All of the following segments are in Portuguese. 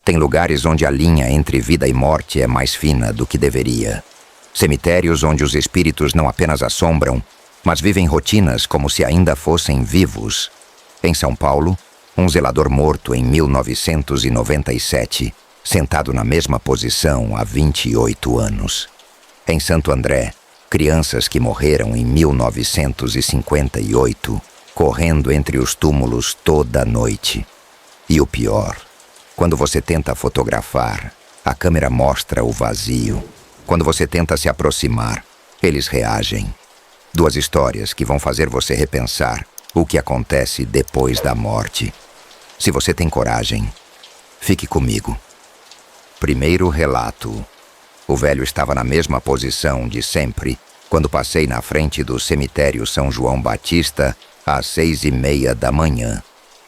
Tem lugares onde a linha entre vida e morte é mais fina do que deveria. Cemitérios onde os espíritos não apenas assombram, mas vivem rotinas como se ainda fossem vivos. Em São Paulo, um zelador morto em 1997, sentado na mesma posição há 28 anos. Em Santo André, crianças que morreram em 1958, correndo entre os túmulos toda a noite. E o pior, quando você tenta fotografar, a câmera mostra o vazio. Quando você tenta se aproximar, eles reagem. Duas histórias que vão fazer você repensar o que acontece depois da morte. Se você tem coragem, fique comigo. Primeiro relato. O velho estava na mesma posição de sempre quando passei na frente do cemitério São João Batista às 6:30 da manhã,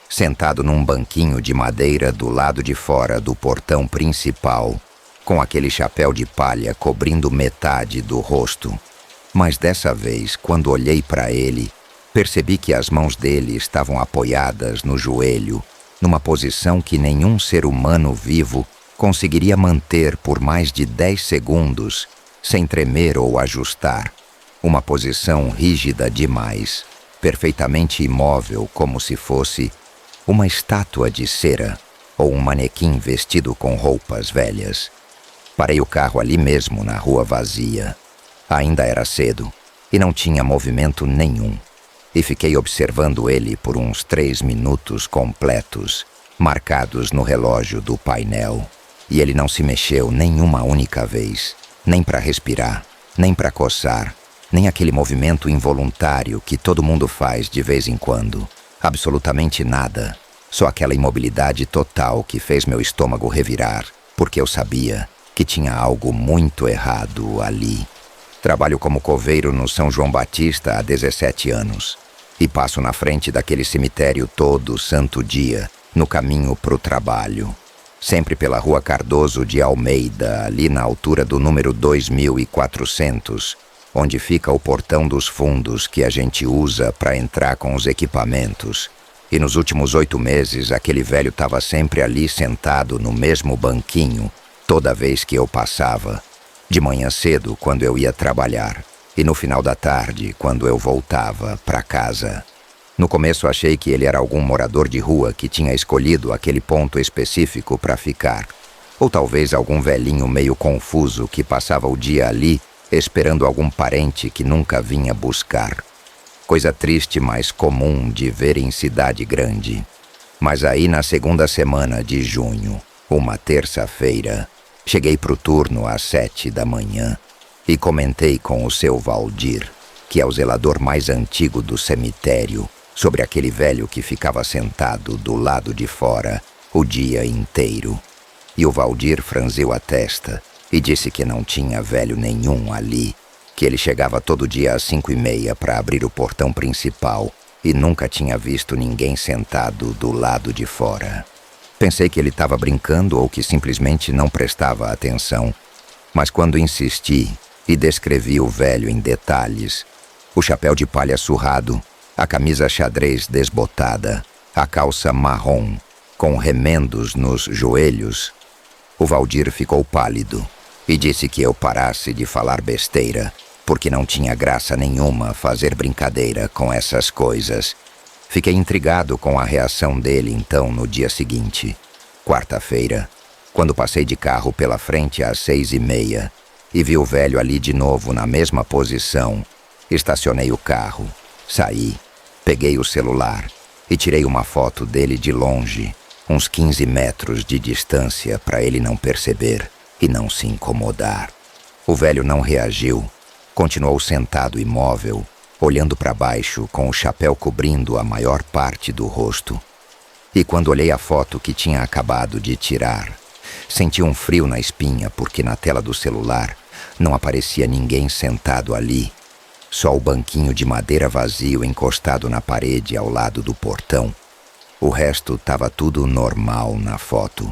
sentado num banquinho de madeira do lado de fora do portão principal, com aquele chapéu de palha cobrindo metade do rosto. Mas dessa vez, quando olhei para ele, percebi que as mãos dele estavam apoiadas no joelho, numa posição que nenhum ser humano vivo conseguiria manter por mais de 10 segundos, sem tremer ou ajustar. Uma posição rígida demais, perfeitamente imóvel, como se fosse uma estátua de cera ou um manequim vestido com roupas velhas. Parei o carro ali mesmo, na rua vazia. Ainda era cedo e não tinha movimento nenhum. E fiquei observando ele por uns 3 minutos completos, marcados no relógio do painel. E ele não se mexeu nenhuma única vez, nem para respirar, nem para coçar, nem aquele movimento involuntário que todo mundo faz de vez em quando. Absolutamente nada. Só aquela imobilidade total que fez meu estômago revirar, porque eu sabia que tinha algo muito errado ali. Trabalho como coveiro no São João Batista há 17 anos. E passo na frente daquele cemitério todo santo dia, no caminho pro trabalho. Sempre pela Rua Cardoso de Almeida, ali na altura do número 2400, onde fica o portão dos fundos que a gente usa para entrar com os equipamentos. E nos últimos 8 meses, aquele velho estava sempre ali sentado no mesmo banquinho, toda vez que eu passava. De manhã cedo, quando eu ia trabalhar, e no final da tarde, quando eu voltava para casa. No começo achei que ele era algum morador de rua que tinha escolhido aquele ponto específico para ficar. Ou talvez algum velhinho meio confuso que passava o dia ali esperando algum parente que nunca vinha buscar. Coisa triste, mas comum de ver em cidade grande. Mas aí na segunda semana de junho, uma terça-feira, cheguei pro turno às 7 da manhã e comentei com o seu Valdir, que é o zelador mais antigo do cemitério, sobre aquele velho que ficava sentado do lado de fora o dia inteiro. E o Valdir franziu a testa e disse que não tinha velho nenhum ali, que ele chegava todo dia às 5:30 para abrir o portão principal e nunca tinha visto ninguém sentado do lado de fora. Pensei que ele estava brincando ou que simplesmente não prestava atenção, mas quando insisti e descrevi o velho em detalhes, o chapéu de palha surrado, a camisa xadrez desbotada, a calça marrom, com remendos nos joelhos, o Valdir ficou pálido e disse que eu parasse de falar besteira, porque não tinha graça nenhuma fazer brincadeira com essas coisas. Fiquei intrigado com a reação dele então no dia seguinte, quarta-feira, quando passei de carro pela frente às 6:30 e vi o velho ali de novo na mesma posição. Estacionei o carro, saí, peguei o celular e tirei uma foto dele de longe, uns 15 metros de distância para ele não perceber e não se incomodar. O velho não reagiu, continuou sentado imóvel, olhando para baixo com o chapéu cobrindo a maior parte do rosto. E quando olhei a foto que tinha acabado de tirar, senti um frio na espinha porque na tela do celular não aparecia ninguém sentado ali, só o banquinho de madeira vazio encostado na parede ao lado do portão. O resto estava tudo normal na foto.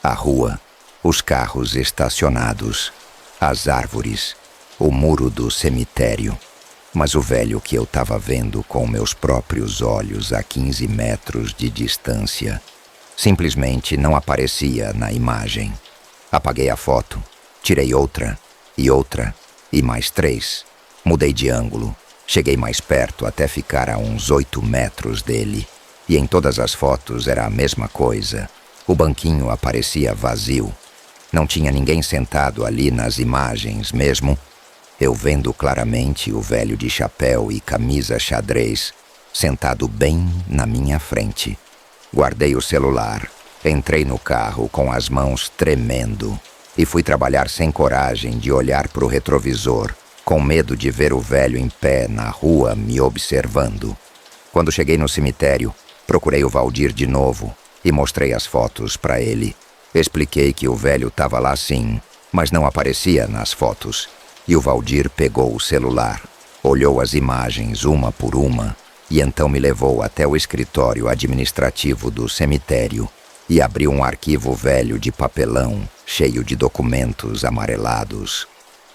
A rua, os carros estacionados, as árvores, o muro do cemitério. Mas o velho que eu estava vendo com meus próprios olhos a 15 metros de distância Simplesmente não aparecia na imagem. Apaguei a foto, tirei outra, e mais 3. Mudei de ângulo, cheguei mais perto até ficar a uns 8 metros dele. E em todas as fotos era a mesma coisa. O banquinho aparecia vazio. Não tinha ninguém sentado ali nas imagens mesmo. Eu vendo claramente o velho de chapéu e camisa xadrez, sentado bem na minha frente. Guardei o celular, entrei no carro com as mãos tremendo e fui trabalhar sem coragem de olhar para o retrovisor, com medo de ver o velho em pé na rua me observando. Quando cheguei no cemitério, procurei o Valdir de novo e mostrei as fotos para ele. Expliquei que o velho estava lá sim, mas não aparecia nas fotos. E o Valdir pegou o celular, olhou as imagens uma por uma e então me levou até o escritório administrativo do cemitério e abriu um arquivo velho de papelão, cheio de documentos amarelados.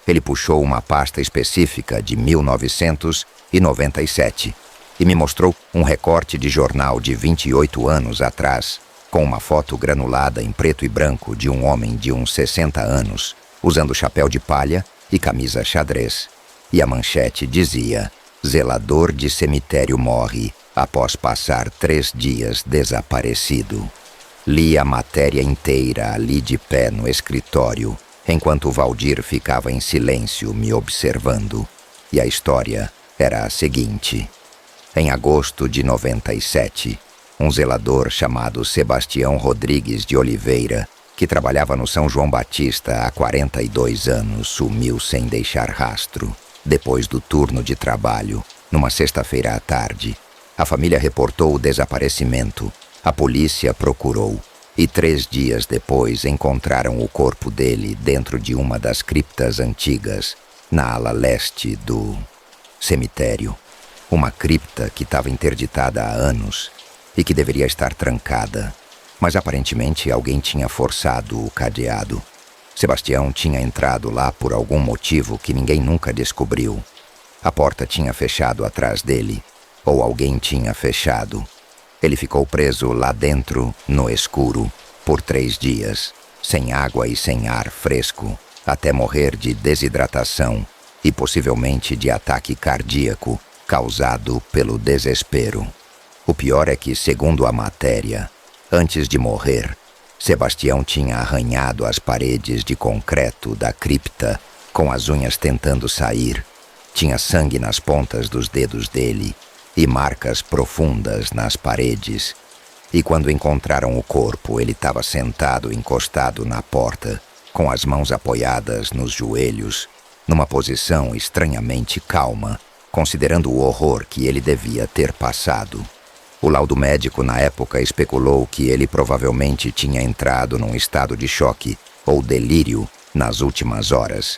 Ele puxou uma pasta específica de 1997 e me mostrou um recorte de jornal de 28 anos atrás, com uma foto granulada em preto e branco de um homem de uns 60 anos, usando chapéu de palha e camisa xadrez. E a manchete dizia: zelador de cemitério morre após passar 3 dias desaparecido. Li a matéria inteira ali de pé no escritório, enquanto o Valdir ficava em silêncio me observando. E a história era a seguinte. Em agosto de 97, um zelador chamado Sebastião Rodrigues de Oliveira, que trabalhava no São João Batista há 42 anos, sumiu sem deixar rastro. Depois do turno de trabalho, numa sexta-feira à tarde, a família reportou o desaparecimento. A polícia procurou e 3 dias depois encontraram o corpo dele dentro de uma das criptas antigas, na ala leste do cemitério. Uma cripta que estava interditada há anos e que deveria estar trancada, mas aparentemente alguém tinha forçado o cadeado. Sebastião tinha entrado lá por algum motivo que ninguém nunca descobriu. A porta tinha fechado atrás dele, ou alguém tinha fechado. Ele ficou preso lá dentro, no escuro, por 3 dias, sem água e sem ar fresco, até morrer de desidratação e possivelmente de ataque cardíaco causado pelo desespero. O pior é que, segundo a matéria, antes de morrer, Sebastião tinha arranhado as paredes de concreto da cripta com as unhas tentando sair. Tinha sangue nas pontas dos dedos dele e marcas profundas nas paredes. E quando encontraram o corpo, ele estava sentado encostado na porta, com as mãos apoiadas nos joelhos, numa posição estranhamente calma, considerando o horror que ele devia ter passado. O laudo médico na época especulou que ele provavelmente tinha entrado num estado de choque ou delírio nas últimas horas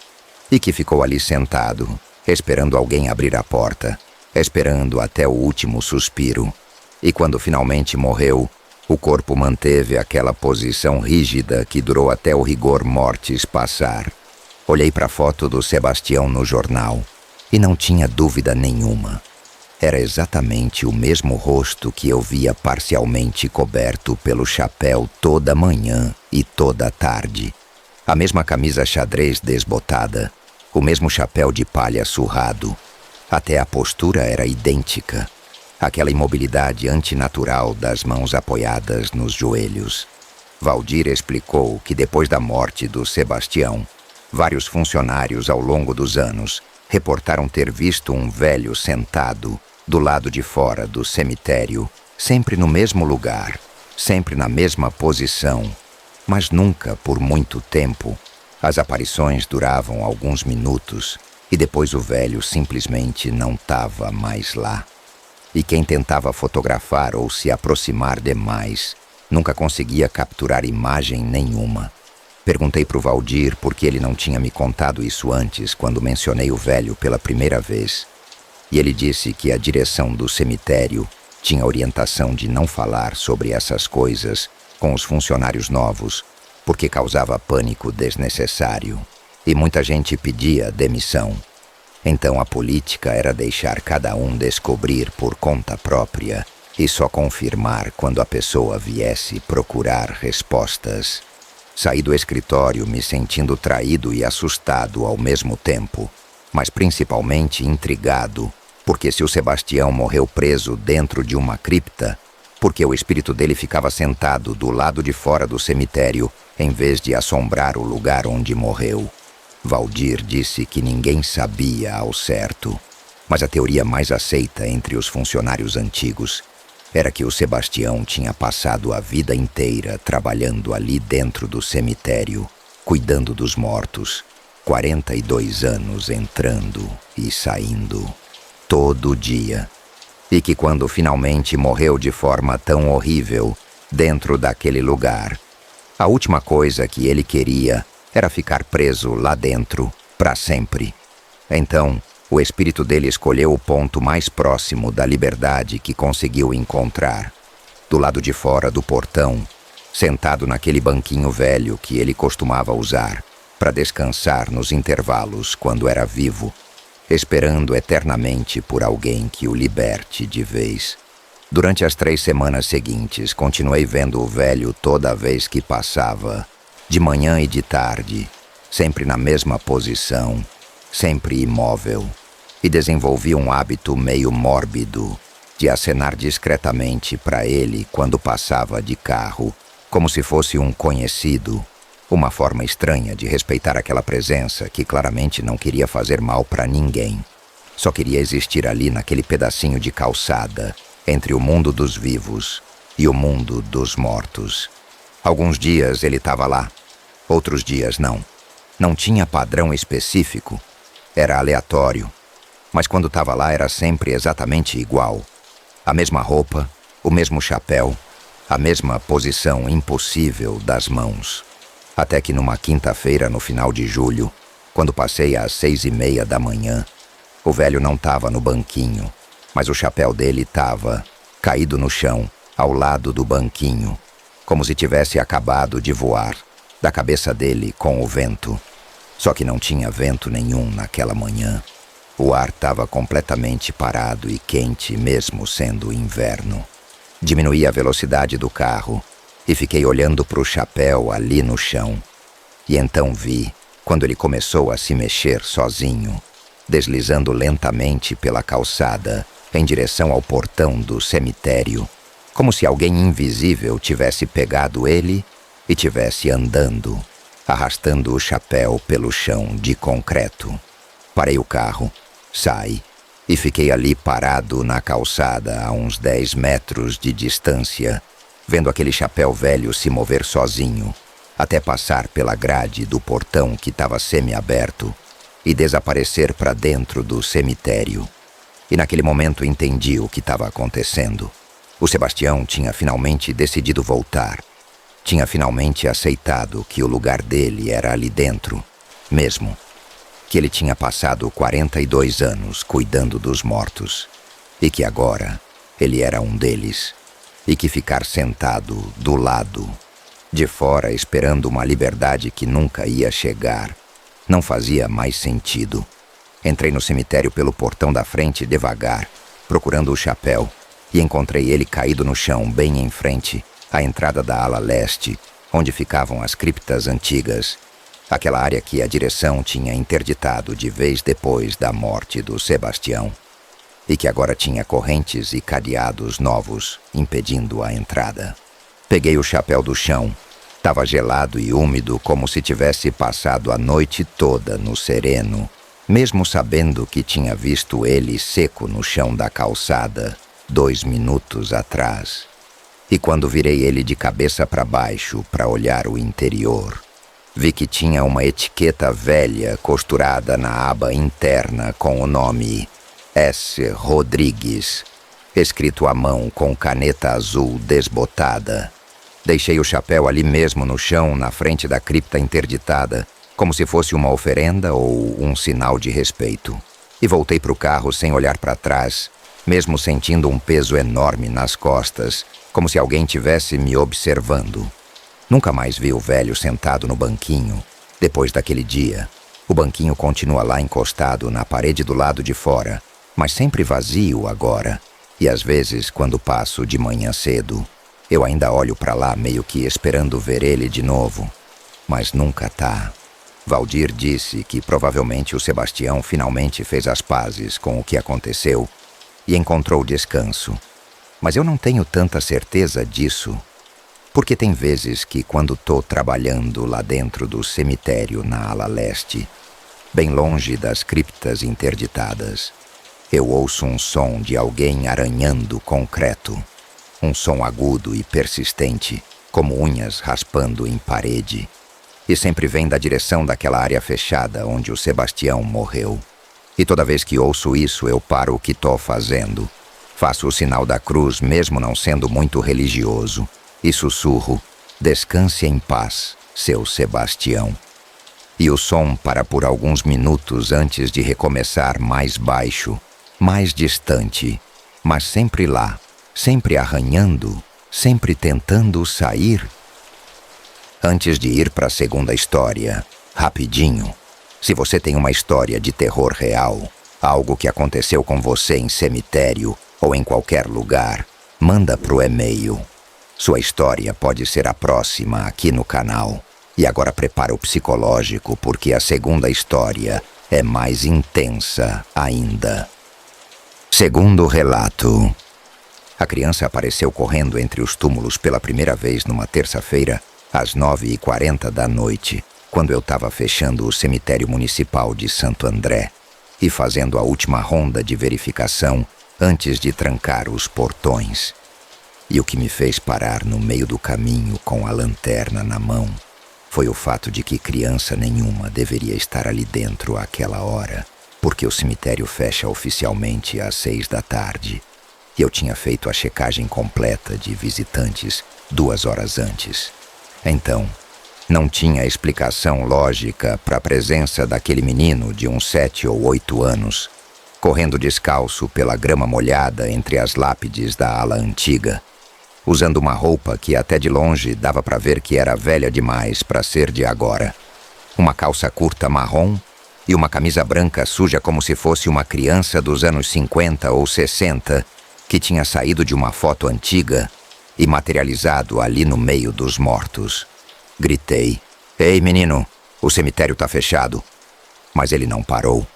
e que ficou ali sentado, esperando alguém abrir a porta, esperando até o último suspiro. E quando finalmente morreu, o corpo manteve aquela posição rígida que durou até o rigor mortis passar. Olhei para a foto do Sebastião no jornal e não tinha dúvida nenhuma. Era exatamente o mesmo rosto que eu via parcialmente coberto pelo chapéu toda manhã e toda tarde. A mesma camisa xadrez desbotada, o mesmo chapéu de palha surrado. Até a postura era idêntica. Aquela imobilidade antinatural das mãos apoiadas nos joelhos. Valdir explicou que depois da morte do Sebastião, vários funcionários ao longo dos anos reportaram ter visto um velho sentado do lado de fora do cemitério, sempre no mesmo lugar, sempre na mesma posição, mas nunca por muito tempo. As aparições duravam alguns minutos e depois o velho simplesmente não estava mais lá. E quem tentava fotografar ou se aproximar demais nunca conseguia capturar imagem nenhuma. Perguntei para o Valdir por que ele não tinha me contado isso antes quando mencionei o velho pela primeira vez. E ele disse que a direção do cemitério tinha orientação de não falar sobre essas coisas com os funcionários novos, porque causava pânico desnecessário. E muita gente pedia demissão. Então a política era deixar cada um descobrir por conta própria e só confirmar quando a pessoa viesse procurar respostas. Saí do escritório me sentindo traído e assustado ao mesmo tempo, mas principalmente intrigado, porque se o Sebastião morreu preso dentro de uma cripta, porque o espírito dele ficava sentado do lado de fora do cemitério, em vez de assombrar o lugar onde morreu. Valdir disse que ninguém sabia ao certo, mas a teoria mais aceita entre os funcionários antigos era que o Sebastião tinha passado a vida inteira trabalhando ali dentro do cemitério, cuidando dos mortos, 42 anos entrando e saindo, todo dia. E que quando finalmente morreu de forma tão horrível dentro daquele lugar, a última coisa que ele queria era ficar preso lá dentro para sempre. Então, o espírito dele escolheu o ponto mais próximo da liberdade que conseguiu encontrar, do lado de fora do portão, sentado naquele banquinho velho que ele costumava usar para descansar nos intervalos quando era vivo, esperando eternamente por alguém que o liberte de vez. Durante as 3 semanas seguintes, continuei vendo o velho toda vez que passava, de manhã e de tarde, sempre na mesma posição, sempre imóvel, e desenvolvi um hábito meio mórbido de acenar discretamente para ele quando passava de carro, como se fosse um conhecido, uma forma estranha de respeitar aquela presença que claramente não queria fazer mal para ninguém. Só queria existir ali naquele pedacinho de calçada, entre o mundo dos vivos e o mundo dos mortos. Alguns dias ele estava lá, outros dias não. Não tinha padrão específico, era aleatório, mas quando estava lá era sempre exatamente igual. A mesma roupa, o mesmo chapéu, a mesma posição impossível das mãos. Até que numa quinta-feira no final de julho, quando passei às 6:30 da manhã, o velho não estava no banquinho, mas o chapéu dele estava caído no chão, ao lado do banquinho, como se tivesse acabado de voar da cabeça dele com o vento. Só que não tinha vento nenhum naquela manhã. O ar estava completamente parado e quente, mesmo sendo inverno. Diminuí a velocidade do carro e fiquei olhando para o chapéu ali no chão. E então vi, quando ele começou a se mexer sozinho, deslizando lentamente pela calçada em direção ao portão do cemitério, como se alguém invisível tivesse pegado ele e tivesse andando, arrastando o chapéu pelo chão de concreto. Parei o carro, saí e fiquei ali parado na calçada a uns 10 metros de distância, vendo aquele chapéu velho se mover sozinho, até passar pela grade do portão que estava semi-aberto e desaparecer para dentro do cemitério. E naquele momento entendi o que estava acontecendo. O Sebastião tinha finalmente decidido voltar. Tinha finalmente aceitado que o lugar dele era ali dentro, mesmo. Que ele tinha passado 42 anos cuidando dos mortos. E que agora ele era um deles. E que ficar sentado do lado, de fora, esperando uma liberdade que nunca ia chegar, não fazia mais sentido. Entrei no cemitério pelo portão da frente devagar, procurando o chapéu, e encontrei ele caído no chão bem em frente à entrada da ala leste, onde ficavam as criptas antigas, aquela área que a direção tinha interditado de vez depois da morte do Sebastião, e que agora tinha correntes e cadeados novos impedindo a entrada. Peguei o chapéu do chão. Estava gelado e úmido, como se tivesse passado a noite toda no sereno, mesmo sabendo que tinha visto ele seco no chão da calçada 2 minutos atrás. E quando virei ele de cabeça para baixo para olhar o interior, vi que tinha uma etiqueta velha costurada na aba interna com o nome S. Rodrigues, escrito à mão com caneta azul desbotada. Deixei o chapéu ali mesmo no chão, na frente da cripta interditada, como se fosse uma oferenda ou um sinal de respeito. E voltei para o carro sem olhar para trás, mesmo sentindo um peso enorme nas costas, como se alguém tivesse me observando. Nunca mais vi o velho sentado no banquinho, depois daquele dia. O banquinho continua lá encostado na parede do lado de fora, mas sempre vazio agora. E às vezes, quando passo de manhã cedo, eu ainda olho para lá meio que esperando ver ele de novo. Mas nunca tá. Valdir disse que provavelmente o Sebastião finalmente fez as pazes com o que aconteceu e encontrou descanso. Mas eu não tenho tanta certeza disso, porque tem vezes que quando tô trabalhando lá dentro do cemitério na ala leste, bem longe das criptas interditadas, eu ouço um som de alguém arranhando concreto. Um som agudo e persistente, como unhas raspando em parede. E sempre vem da direção daquela área fechada onde o Sebastião morreu. E toda vez que ouço isso, eu paro o que tô fazendo. Faço o sinal da cruz, mesmo não sendo muito religioso, e sussurro: descanse em paz, seu Sebastião. E o som para por alguns minutos antes de recomeçar mais baixo, mais distante, mas sempre lá, sempre arranhando, sempre tentando sair. Antes de ir para a segunda história, rapidinho, se você tem uma história de terror real, algo que aconteceu com você em cemitério ou em qualquer lugar, manda pro e-mail. Sua história pode ser a próxima aqui no canal. E agora prepara o psicológico, porque a segunda história é mais intensa ainda. Segundo relato. A criança apareceu correndo entre os túmulos pela primeira vez numa terça-feira, às 9h40 da noite, quando eu estava fechando o cemitério municipal de Santo André e fazendo a última ronda de verificação antes de trancar os portões. E o que me fez parar no meio do caminho com a lanterna na mão foi o fato de que criança nenhuma deveria estar ali dentro àquela hora, porque o cemitério fecha oficialmente às 6 da tarde. E eu tinha feito a checagem completa de visitantes 2 horas antes. Então, não tinha explicação lógica para a presença daquele menino de uns 7 ou 8 anos, correndo descalço pela grama molhada entre as lápides da ala antiga, usando uma roupa que até de longe dava para ver que era velha demais para ser de agora. Uma calça curta marrom e uma camisa branca suja como se fosse uma criança dos anos 50 ou 60 que tinha saído de uma foto antiga e materializado ali no meio dos mortos. Gritei: "Ei, menino, o cemitério tá fechado." Mas ele não parou.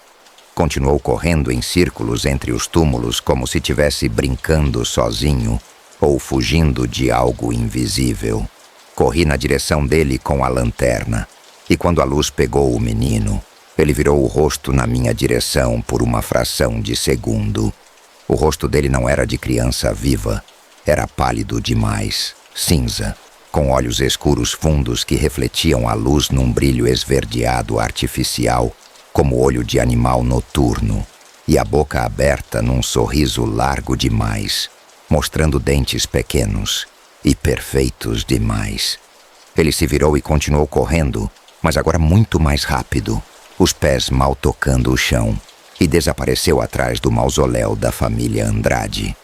Continuou correndo em círculos entre os túmulos como se estivesse brincando sozinho ou fugindo de algo invisível. Corri na direção dele com a lanterna, e quando a luz pegou o menino, ele virou o rosto na minha direção por uma fração de segundo. O rosto dele não era de criança viva, era pálido demais, cinza, com olhos escuros fundos que refletiam a luz num brilho esverdeado artificial, como olho de animal noturno, e a boca aberta num sorriso largo demais, mostrando dentes pequenos e perfeitos demais. Ele se virou e continuou correndo, mas agora muito mais rápido, os pés mal tocando o chão, e desapareceu atrás do mausoléu da família Andrade.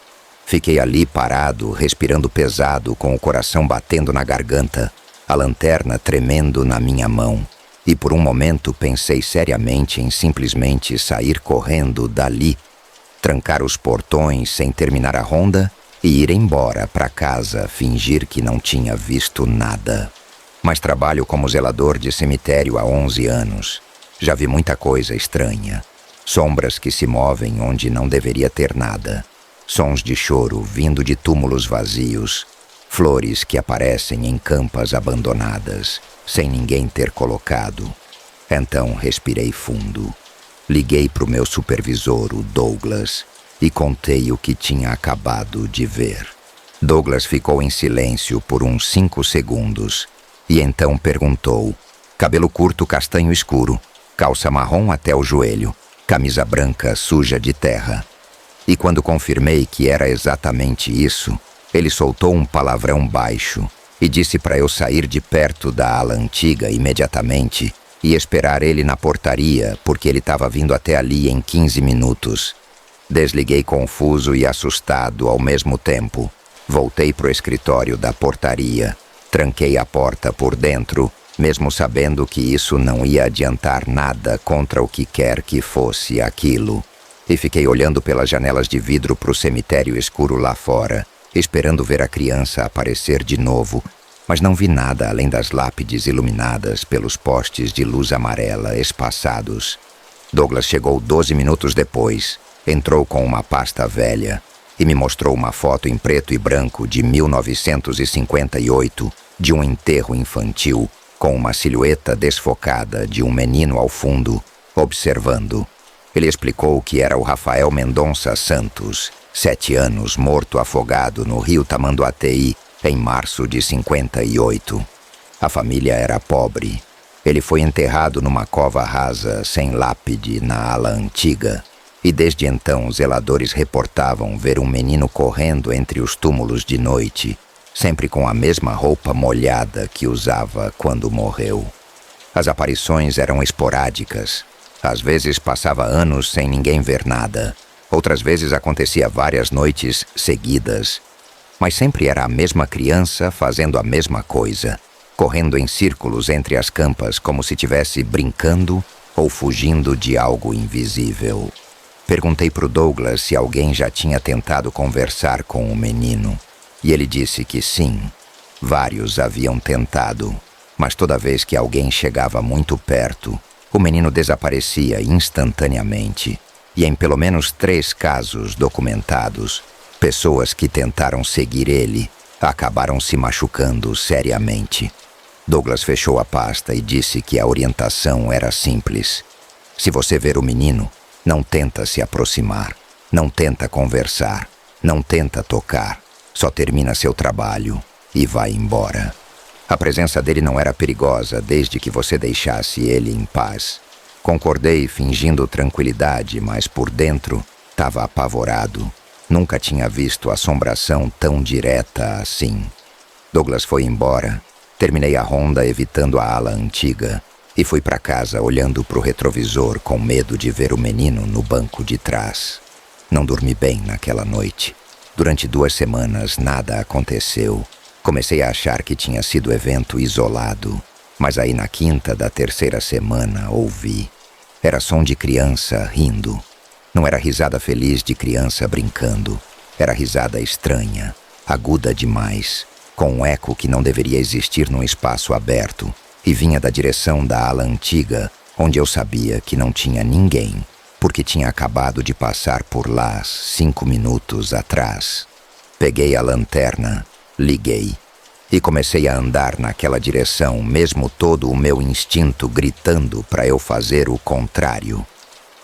Fiquei ali parado, respirando pesado, com o coração batendo na garganta, a lanterna tremendo na minha mão, e por um momento pensei seriamente em simplesmente sair correndo dali, trancar os portões sem terminar a ronda e ir embora para casa, fingir que não tinha visto nada. Mas trabalho como zelador de cemitério há 11 anos. Já vi muita coisa estranha. Sombras que se movem onde não deveria ter nada. Sons de choro vindo de túmulos vazios. Flores que aparecem em campas abandonadas, sem ninguém ter colocado. Então respirei fundo. Liguei para o meu supervisor, o Douglas, e contei o que tinha acabado de ver. Douglas ficou em silêncio por uns 5 segundos, e então perguntou: cabelo curto castanho escuro, calça marrom até o joelho, camisa branca suja de terra. E quando confirmei que era exatamente isso, ele soltou um palavrão baixo e disse para eu sair de perto da ala antiga imediatamente e esperar ele na portaria, porque ele estava vindo até ali em 15 minutos. Desliguei confuso e assustado ao mesmo tempo. Voltei pro escritório da portaria, tranquei a porta por dentro, mesmo sabendo que isso não ia adiantar nada contra o que quer que fosse aquilo. e fiquei olhando pelas janelas de vidro para o cemitério escuro lá fora, esperando ver a criança aparecer de novo, mas não vi nada além das lápides iluminadas pelos postes de luz amarela espaçados. Douglas chegou 12 minutos depois, entrou com uma pasta velha e me mostrou uma foto em preto e branco de 1958 de um enterro infantil com uma silhueta desfocada de um menino ao fundo, observando. Ele explicou que era o Rafael Mendonça Santos, 7 anos, morto afogado no rio Tamanduateí em março de 58. A família era pobre. Ele foi enterrado numa cova rasa, sem lápide, na ala antiga. E desde então zeladores reportavam ver um menino correndo entre os túmulos de noite, sempre com a mesma roupa molhada que usava quando morreu. As aparições eram esporádicas. Às vezes passava anos sem ninguém ver nada. Outras vezes acontecia várias noites seguidas. Mas sempre era a mesma criança fazendo a mesma coisa, correndo em círculos entre as campas como se estivesse brincando ou fugindo de algo invisível. Perguntei para o Douglas se alguém já tinha tentado conversar com o menino. E ele disse que sim, vários haviam tentado. Mas toda vez que alguém chegava muito perto, o menino desaparecia instantaneamente. E em pelo menos 3 casos documentados, pessoas que tentaram seguir ele acabaram se machucando seriamente. Douglas fechou a pasta e disse que a orientação era simples. Se você ver o menino, não tenta se aproximar, não tenta conversar, não tenta tocar. Só termina seu trabalho e vai embora. A presença dele não era perigosa desde que você deixasse ele em paz. Concordei fingindo tranquilidade, mas por dentro estava apavorado. Nunca tinha visto assombração tão direta assim. Douglas foi embora. Terminei a ronda evitando a ala antiga e fui para casa olhando para o retrovisor com medo de ver o menino no banco de trás. Não dormi bem naquela noite. Durante 2 semanas nada aconteceu. Comecei a achar que tinha sido evento isolado, mas aí na 5ª da 3ª semana ouvi. Era som de criança rindo. Não era risada feliz de criança brincando. Era risada estranha, aguda demais, com um eco que não deveria existir num espaço aberto, e vinha da direção da ala antiga, onde eu sabia que não tinha ninguém, porque tinha acabado de passar por lá 5 minutos atrás. Peguei a lanterna, liguei e comecei a andar naquela direção, mesmo todo o meu instinto gritando para eu fazer o contrário.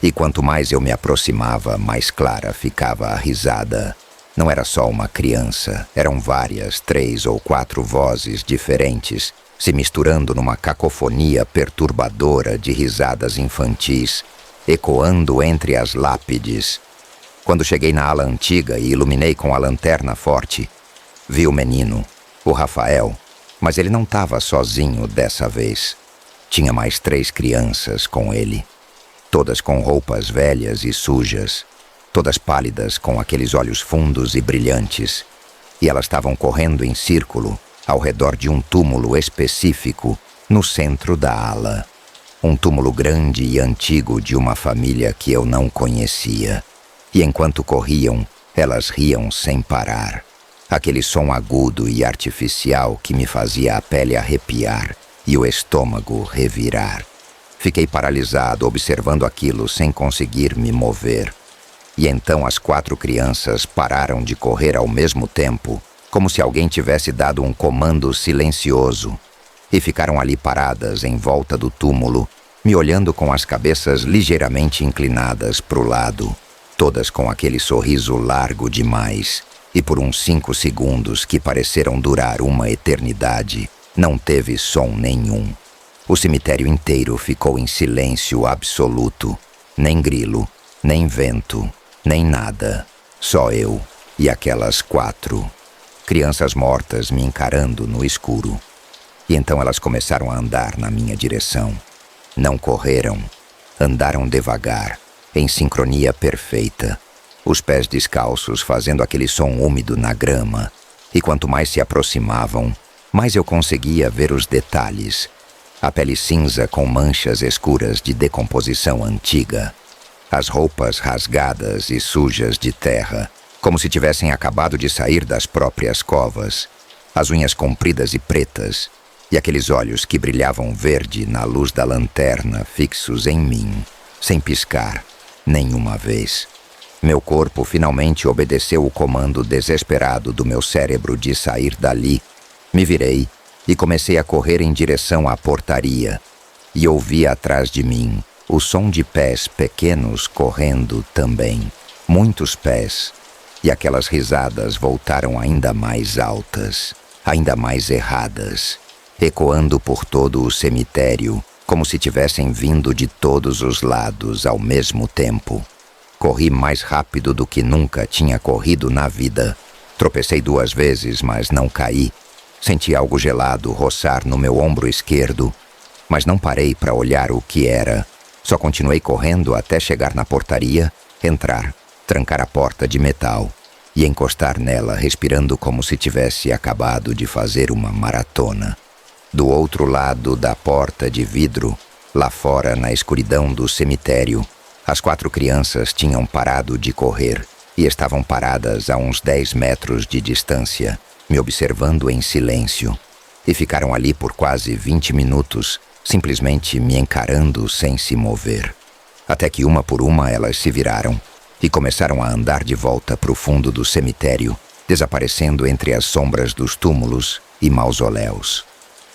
E quanto mais eu me aproximava, mais clara ficava a risada. Não era só uma criança, eram várias, 3 ou 4 vozes diferentes, se misturando numa cacofonia perturbadora de risadas infantis, ecoando entre as lápides. Quando cheguei na ala antiga e iluminei com a lanterna forte, vi o menino, o Rafael, mas ele não estava sozinho dessa vez. Tinha mais 3 crianças com ele, todas com roupas velhas e sujas, todas pálidas com aqueles olhos fundos e brilhantes, e elas estavam correndo em círculo ao redor de um túmulo específico no centro da ala. Um túmulo grande e antigo de uma família que eu não conhecia. E enquanto corriam, elas riam sem parar. Aquele som agudo e artificial que me fazia a pele arrepiar e o estômago revirar. Fiquei paralisado observando aquilo sem conseguir me mover. E então as 4 crianças pararam de correr ao mesmo tempo, como se alguém tivesse dado um comando silencioso, e ficaram ali paradas em volta do túmulo, me olhando com as cabeças ligeiramente inclinadas para o lado, todas com aquele sorriso largo demais, e por uns 5 segundos que pareceram durar uma eternidade, não teve som nenhum. O cemitério inteiro ficou em silêncio absoluto, nem grilo, nem vento, nem nada, só eu e aquelas 4 crianças mortas me encarando no escuro. E então elas começaram a andar na minha direção. Não correram, andaram devagar, em sincronia perfeita, os pés descalços fazendo aquele som úmido na grama, e quanto mais se aproximavam, mais eu conseguia ver os detalhes. A pele cinza com manchas escuras de decomposição antiga, as roupas rasgadas e sujas de terra, como se tivessem acabado de sair das próprias covas, as unhas compridas e pretas, e aqueles olhos que brilhavam verde na luz da lanterna fixos em mim, sem piscar, nenhuma vez. Meu corpo finalmente obedeceu o comando desesperado do meu cérebro de sair dali. Me virei e comecei a correr em direção à portaria, e ouvi atrás de mim o som de pés pequenos correndo também, muitos pés, e aquelas risadas voltaram ainda mais altas, ainda mais erradas, ecoando por todo o cemitério, como se tivessem vindo de todos os lados ao mesmo tempo. Corri mais rápido do que nunca tinha corrido na vida. Tropecei 2 vezes, mas não caí. Senti algo gelado roçar no meu ombro esquerdo, mas não parei para olhar o que era. Só continuei correndo até chegar na portaria, entrar, trancar a porta de metal e encostar nela, respirando como se tivesse acabado de fazer uma maratona. Do outro lado da porta de vidro, lá fora na escuridão do cemitério, as 4 crianças tinham parado de correr e estavam paradas a uns 10 metros de distância, me observando em silêncio. E ficaram ali por quase 20 minutos, simplesmente me encarando sem se mover. Até que uma por uma elas se viraram e começaram a andar de volta para o fundo do cemitério, desaparecendo entre as sombras dos túmulos e mausoléus.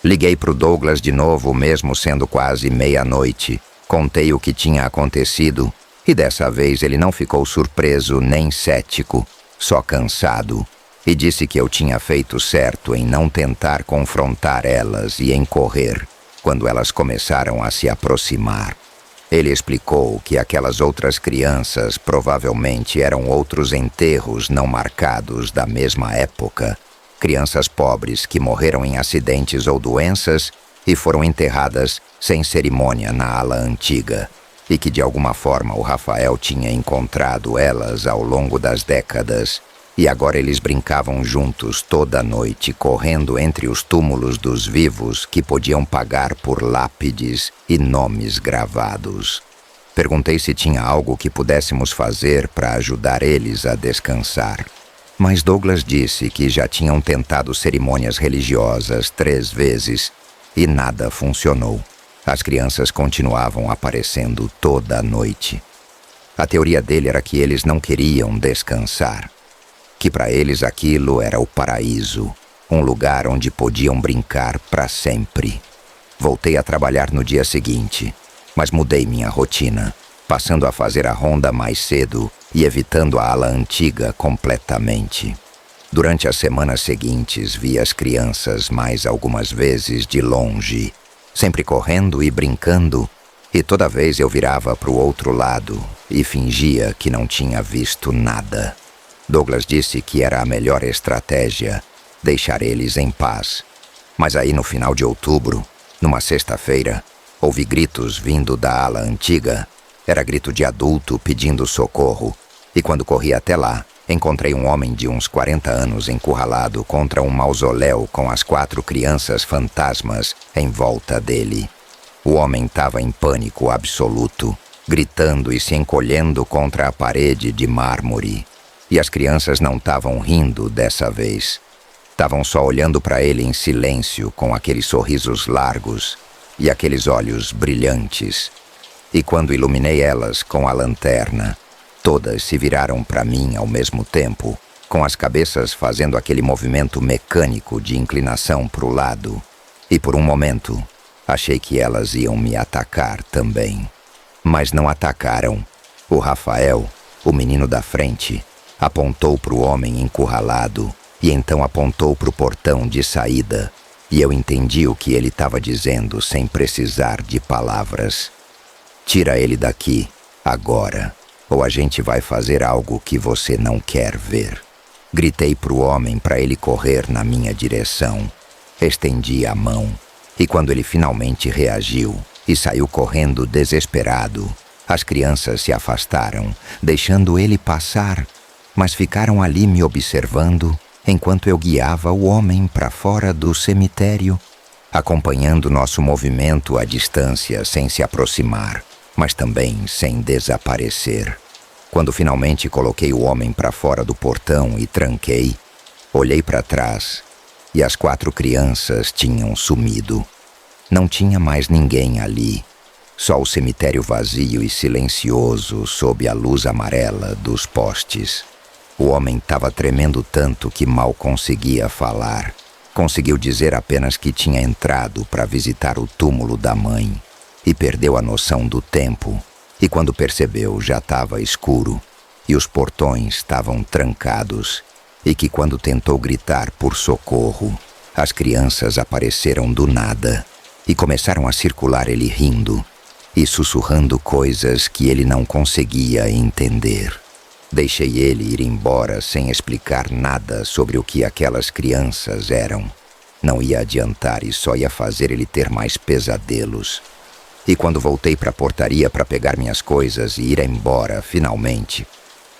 Liguei para o Douglas de novo, mesmo sendo quase meia-noite. Contei o que tinha acontecido e dessa vez ele não ficou surpreso nem cético, só cansado, e disse que eu tinha feito certo em não tentar confrontar elas e em correr quando elas começaram a se aproximar. Ele explicou que aquelas outras crianças provavelmente eram outros enterros não marcados da mesma época, crianças pobres que morreram em acidentes ou doenças e foram enterradas sem cerimônia na ala antiga, e que de alguma forma o Rafael tinha encontrado elas ao longo das décadas, e agora eles brincavam juntos toda noite, correndo entre os túmulos dos vivos que podiam pagar por lápides e nomes gravados. Perguntei se tinha algo que pudéssemos fazer para ajudar eles a descansar. Mas Douglas disse que já tinham tentado cerimônias religiosas 3 vezes e nada funcionou. As crianças continuavam aparecendo toda a noite. A teoria dele era que eles não queriam descansar, que para eles aquilo era o paraíso, um lugar onde podiam brincar para sempre. Voltei a trabalhar no dia seguinte, mas mudei minha rotina, passando a fazer a ronda mais cedo e evitando a ala antiga completamente. Durante as semanas seguintes, vi as crianças mais algumas vezes de longe, sempre correndo e brincando, e toda vez eu virava para o outro lado e fingia que não tinha visto nada. Douglas disse que era a melhor estratégia, deixar eles em paz. Mas aí no final de outubro, numa sexta-feira, ouvi gritos vindo da ala antiga. Era grito de adulto pedindo socorro, e quando corri até lá, encontrei um homem de uns 40 anos encurralado contra um mausoléu com as 4 crianças fantasmas em volta dele. O homem estava em pânico absoluto, gritando e se encolhendo contra a parede de mármore. E as crianças não estavam rindo dessa vez. Estavam só olhando para ele em silêncio, com aqueles sorrisos largos e aqueles olhos brilhantes. E quando iluminei elas com a lanterna, todas se viraram para mim ao mesmo tempo, com as cabeças fazendo aquele movimento mecânico de inclinação para o lado. E por um momento, achei que elas iam me atacar também. Mas não atacaram. O Rafael, o menino da frente, apontou para o homem encurralado e então apontou para o portão de saída. E eu entendi o que ele estava dizendo sem precisar de palavras. Tira ele daqui, agora, ou a gente vai fazer algo que você não quer ver. Gritei para o homem para ele correr na minha direção. Estendi a mão, e quando ele finalmente reagiu e saiu correndo desesperado, as crianças se afastaram, deixando ele passar, mas ficaram ali me observando enquanto eu guiava o homem para fora do cemitério, acompanhando nosso movimento à distância sem se aproximar. mas também sem desaparecer. Quando finalmente coloquei o homem para fora do portão e tranquei, olhei para trás e as 4 crianças tinham sumido. Não tinha mais ninguém ali, só o cemitério vazio e silencioso sob a luz amarela dos postes. O homem estava tremendo tanto que mal conseguia falar. Conseguiu dizer apenas que tinha entrado para visitar o túmulo da mãe e perdeu a noção do tempo. E quando percebeu, já estava escuro e os portões estavam trancados, e que quando tentou gritar por socorro, as crianças apareceram do nada e começaram a circular ele rindo e sussurrando coisas que ele não conseguia entender. Deixei ele ir embora sem explicar nada sobre o que aquelas crianças eram. Não ia adiantar e só ia fazer ele ter mais pesadelos. E quando voltei para a portaria para pegar minhas coisas e ir embora, finalmente,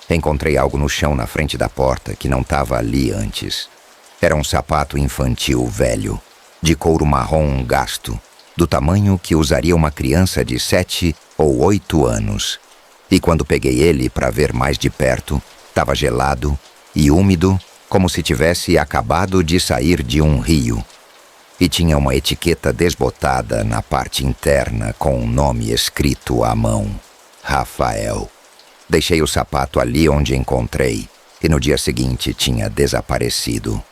encontrei algo no chão na frente da porta que não estava ali antes. Era um sapato infantil velho, de couro marrom gasto, do tamanho que usaria uma criança de 7 ou 8 anos. E quando peguei ele para ver mais de perto, estava gelado e úmido, como se tivesse acabado de sair de um rio. E tinha uma etiqueta desbotada na parte interna com um nome escrito à mão: Rafael. Deixei o sapato ali onde encontrei e no dia seguinte tinha desaparecido.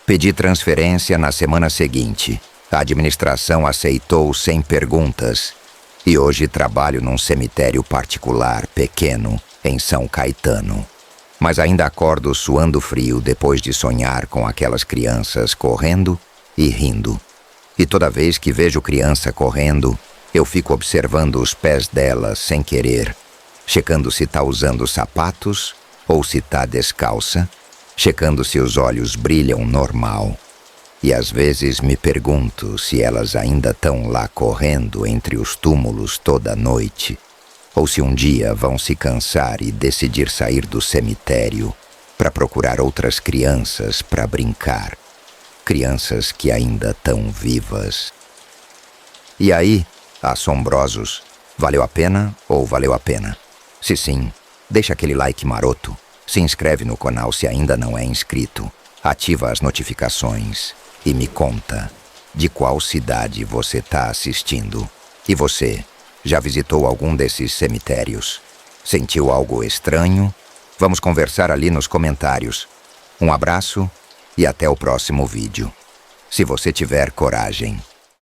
Pedi transferência na semana seguinte. A administração aceitou sem perguntas. E hoje trabalho num cemitério particular pequeno em São Caetano. Mas ainda acordo suando frio depois de sonhar com aquelas crianças correndo e rindo. E toda vez que vejo criança correndo, eu fico observando os pés dela sem querer, checando se tá usando sapatos ou se tá descalça, checando se os olhos brilham normal. E às vezes me pergunto se elas ainda estão lá correndo entre os túmulos toda noite, ou se um dia vão se cansar e decidir sair do cemitério para procurar outras crianças para brincar. Crianças que ainda estão vivas. E aí, assombrosos, valeu a pena ou valeu a pena? Se sim, deixa aquele like maroto, se inscreve no canal se ainda não é inscrito, ativa as notificações e me conta de qual cidade você está assistindo. E você, já visitou algum desses cemitérios? Sentiu algo estranho? Vamos conversar ali nos comentários. Um abraço e até o próximo vídeo. Se você tiver coragem.